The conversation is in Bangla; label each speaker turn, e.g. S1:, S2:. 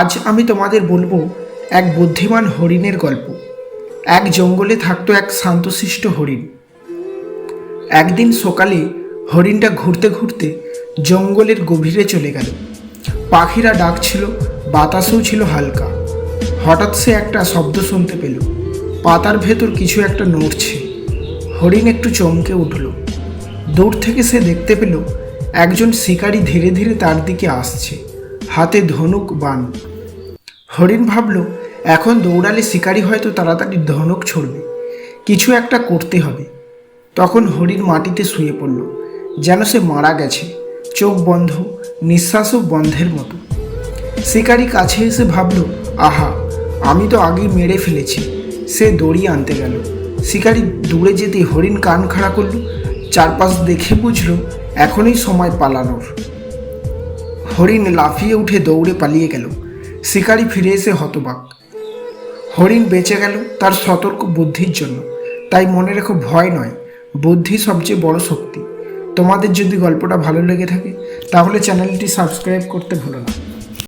S1: আজ আমি তোমাদের বলবো এক বুদ্ধিমান হরিণের গল্প। এক জঙ্গলে থাকতো এক শান্তশিষ্ট হরিণ। একদিন সকালে হরিণটা ঘুরতে ঘুরতে জঙ্গলের গভীরে চলে গেল। পাখিরা ডাকছিল, বাতাসও ছিল হালকা। হঠাৎ সে একটা শব্দ শুনতে পেল, পাতার ভেতর কিছু একটা নড়ছে। হরিণ একটু চমকে উঠল। দূর থেকে সে দেখতে পেল একজন শিকারী ধীরে ধীরে তার দিকে আসছে, হাতে ধনুক বাণ। হরিণ ভাবল, এখন দৌড়ালে শিকারী হয়তো তাড়াতাড়ি ধনুক ছড়বে, কিছু একটা করতে হবে। তখন হরিণ মাটিতে শুয়ে পড়ল, যেন সে মারা গেছে, চোখ বন্ধ, নিঃশ্বাসও বন্ধের মতো। শিকারী কাছে এসে ভাবল, আহা, আমি তো আগেই মেরে ফেলেছি। সে দড়ি আনতে গেল। শিকারী দূরে যেতে হরিণ কান খাড়া করল, চারপাশ দেখে বুঝল এখনই সময় পালানোর। হরিণ লাফিয়ে উঠে দৌড়ে পালিয়ে গেল। শিকারী ফিরে এসে হতবাক। হরিণ বেঁচে গেল তার সতর্ক বুদ্ধির জন্য। তাই মনে রেখো, ভয় নয়, বুদ্ধি সবচেয়ে বড় শক্তি। তোমাদের যদি গল্পটা ভালো লেগে থাকে তাহলে চ্যানেলটি সাবস্ক্রাইব করতে ভুলো না।